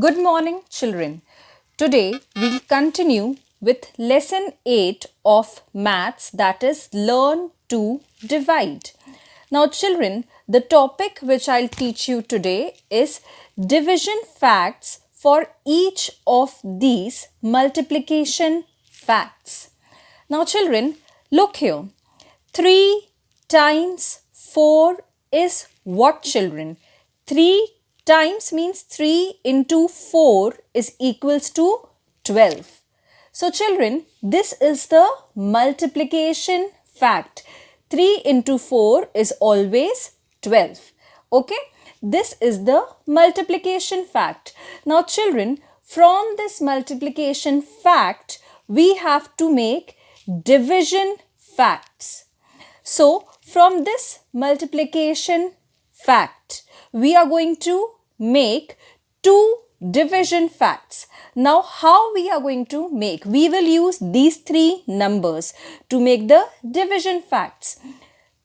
Good morning, children. Today we'll continue with lesson 8 of maths, that is learn to divide. Now children, the topic which I'll teach you today is division facts for each of these multiplication facts. Now children, look here. 3 times 4 is what, children? 3 times means 3 into 4 is equals to 12. So children, this is the multiplication fact. 3 into 4 is always 12. Okay, this is the multiplication fact. Now children, from this multiplication fact, we have to make division facts. So from this multiplication fact, we are going to make two division facts. Now how we are going to make? We will use these three numbers to make the division facts.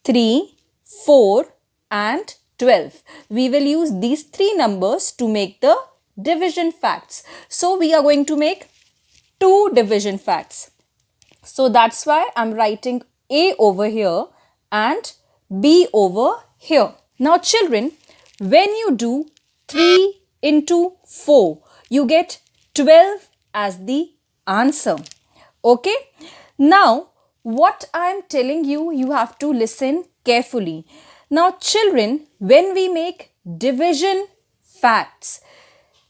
3, 4 and 12. We will use these three numbers to make the division facts. So we are going to make two division facts. So that's why I'm writing A over here and B over here. Now children, when you do 3 into 4, you get 12 as the answer. Okay. Now, what I am telling you, you have to listen carefully. Now children, when we make division facts,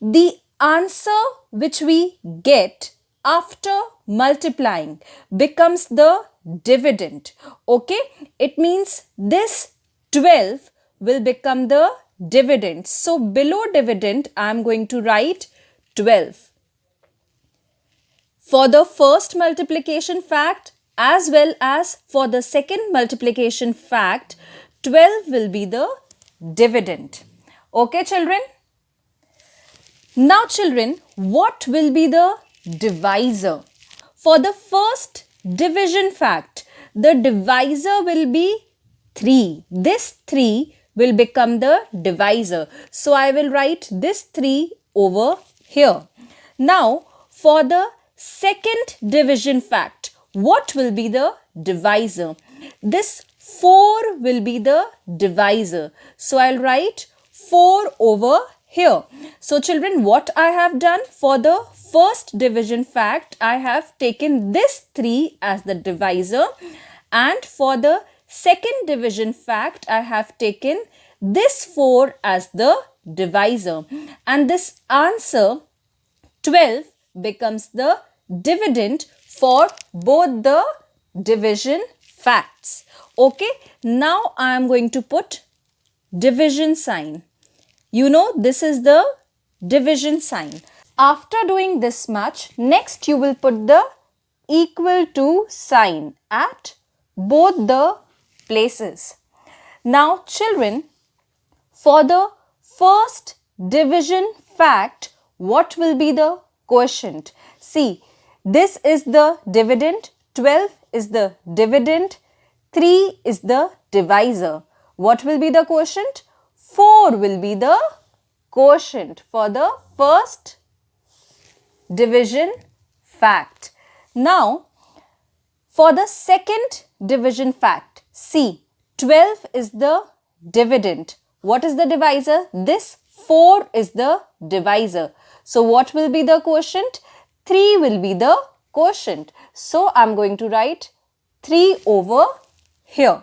the answer which we get after multiplying becomes the dividend. Okay. It means this 12 will become the dividend. So below dividend, I am going to write 12. For the first multiplication fact as well as for the second multiplication fact, 12 will be the dividend. Okay, children? Now, children, what will be the divisor? For the first division fact, the divisor will be 3. This 3 will become the divisor. So I will write this 3 over here. Now for the second division fact, what will be the divisor? This 4 will be the divisor. So I'll write 4 over here. So children, what I have done for the first division fact, I have taken this 3 as the divisor, and for the second division fact, I have taken this 4 as the divisor, and this answer 12 becomes the dividend for both the division facts. Okay, now I am going to put division sign. You know, this is the division sign. After doing this much, next you will put the equal to sign at both the places. Now children, for the first division fact, what will be the quotient? See, this is the dividend, 12 is the dividend, 3 is the divisor. What will be the quotient? 4 will be the quotient for the first division fact. Now, for the second division fact, see, 12 is the dividend. What is the divisor? This 4 is the divisor. So what will be the quotient? 3 will be the quotient. So I'm going to write 3 over here.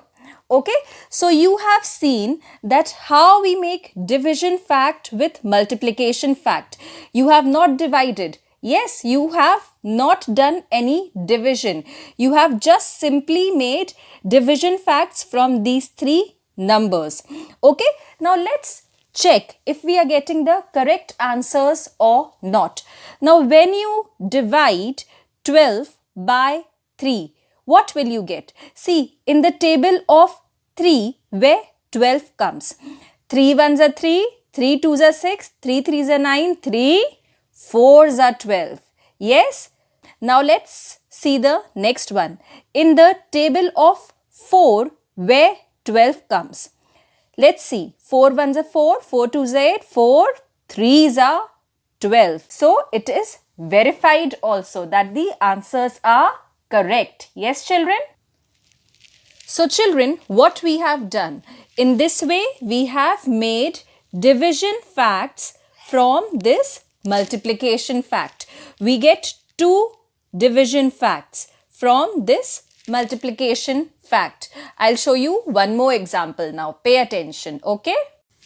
Okay. So you have seen that how we make division fact with multiplication fact. You have not divided. Yes, you have not done any division. You have just simply made division facts from these three numbers. Okay, now let's check if we are getting the correct answers or not. Now, when you divide 12 by 3, what will you get? See, in the table of 3, where 12 comes. 3 ones are 3, 3 twos are 6, 3 threes are 9, 3 4s are 12. Yes. Now let's see the next one. In the table of 4, where 12 comes. Let's see. 4 ones are 4, 4 twos are 8, 4 3s are 12. So it is verified also that the answers are correct. Yes, children? So children, what we have done, in this way we have made division facts from this multiplication fact. We get 2 division facts from this multiplication fact. I'll show you one more example now. Pay attention, okay?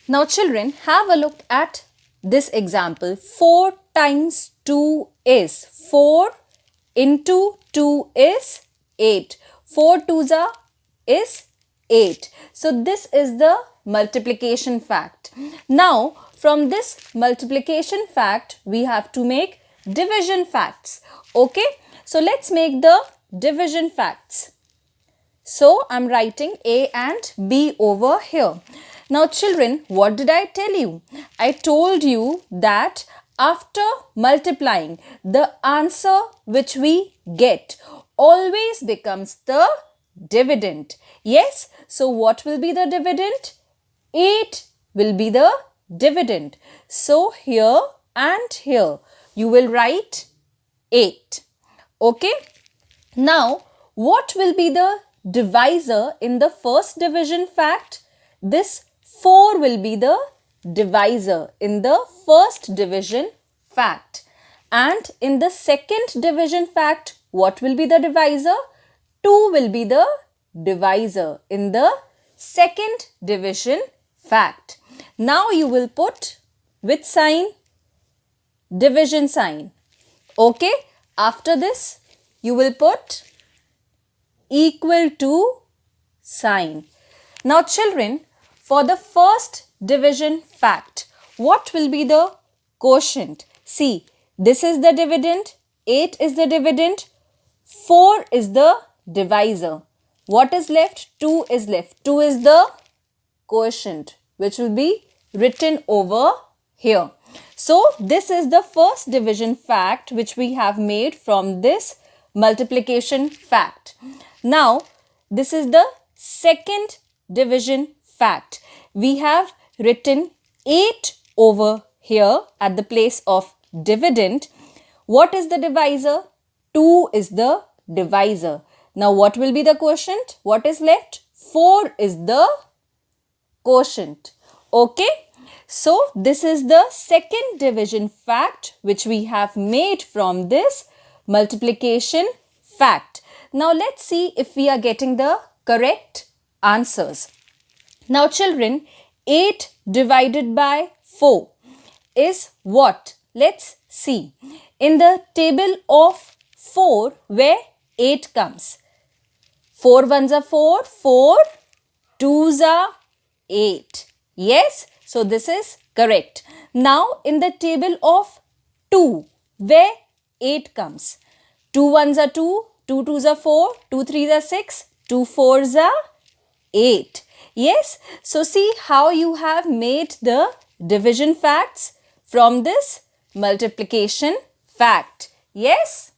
Now children, have a look at this example. 4 times 2 is 4 into 2 is 8. 4 twos are is 8. So this is the multiplication fact. Now from this multiplication fact we have to make division facts. Okay, so let's make the division facts. So I'm writing A and B over here. Now children, what did I tell you? I told you that after multiplying, the answer which we get always becomes the dividend. Yes, so what will be the dividend? 8 will be the dividend. So here and here you will write 8. Okay. Now what will be the divisor in the first division fact? This 4 will be the divisor in the first division fact. And in the second division fact, what will be the divisor? 2 will be the divisor in the second division fact. Now you will put which sign? Division sign. Okay. After this, you will put equal to sign. Now children, for the first division fact, what will be the quotient? See, this is the dividend, 8 is the dividend, 4 is the divisor. What is left? 2 is left. 2 is the quotient which will be written over here. So this is the first division fact which we have made from this multiplication fact. Now this is the second division fact. We have written 8 over here at the place of dividend. What is the divisor? 2 is the divisor. Now what will be the quotient? What is left? 4 is the quotient. Okay. So this is the second division fact which we have made from this multiplication fact. Now let's see if we are getting the correct answers. Now children, 8 divided by 4 is what? Let's see. In the table of 4 where 8 comes. 4 ones are 4, 4 twos are 8. Yes, so this is correct. Now in the table of 2 where 8 comes. 2 ones are 2, 2 twos are 4, 2 threes are 6, 2 fours are 8. Yes, so see how you have made the division facts from this multiplication fact. Yes.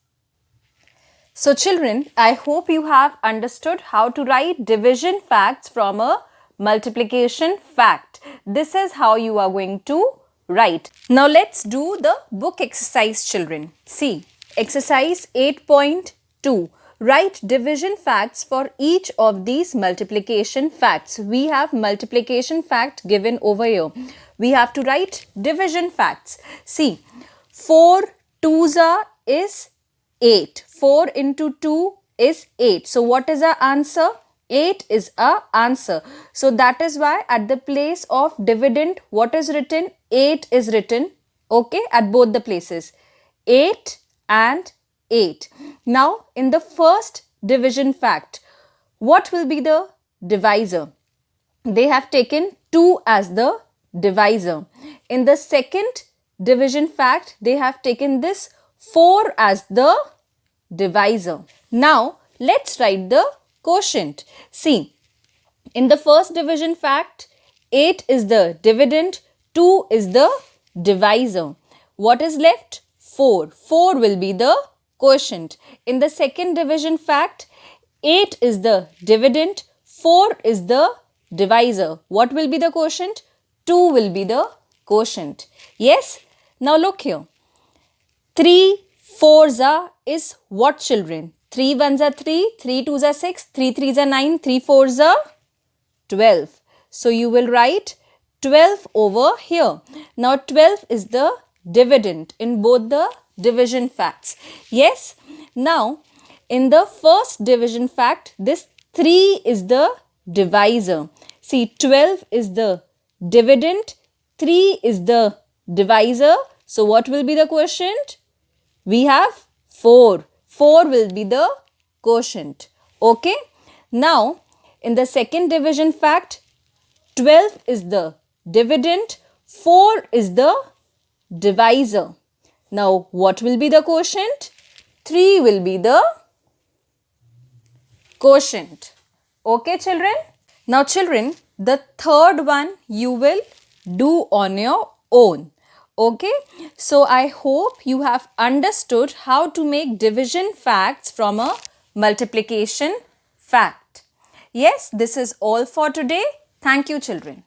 So children, I hope you have understood how to write division facts from a multiplication fact. This is how you are going to write. Now let's do the book exercise, children. See, exercise 8.2. Write division facts for each of these multiplication facts. We have multiplication fact given over here. We have to write division facts. See, 4 twos are is 8. 4 into 2 is 8. So what is our answer? 8 is our answer. So that is why at the place of dividend, what is written? 8 is written. Okay, at both the places. 8 and 8. Now in the first division fact, what will be the divisor? They have taken 2 as the divisor. In the second division fact, they have taken this 4 as the divisor. Now let's write the quotient. See, in the first division fact, 8 is the dividend, 2 is the divisor. What is left? 4. 4 will be the quotient. In the second division fact, 8 is the dividend, 4 is the divisor. What will be the quotient? 2 will be the quotient. Yes. Now look here. 3 fours are is what, children? 3 ones are 3, 3 twos are 6, 3 threes are 9, 3 fours are 12. So you will write 12 over here. Now 12 is the dividend in both the division facts. Yes. Now in the first division fact, this 3 is the divisor. See, 12 is the dividend, 3 is the divisor. So what will be the quotient? We have 4. 4 will be the quotient. Okay. Now in the second division fact, 12 is the dividend, 4 is the divisor. Now what will be the quotient? 3 will be the quotient. Okay, children? Now children, the third one you will do on your own. Okay, so I hope you have understood how to make division facts from a multiplication fact. Yes, this is all for today. Thank you, children.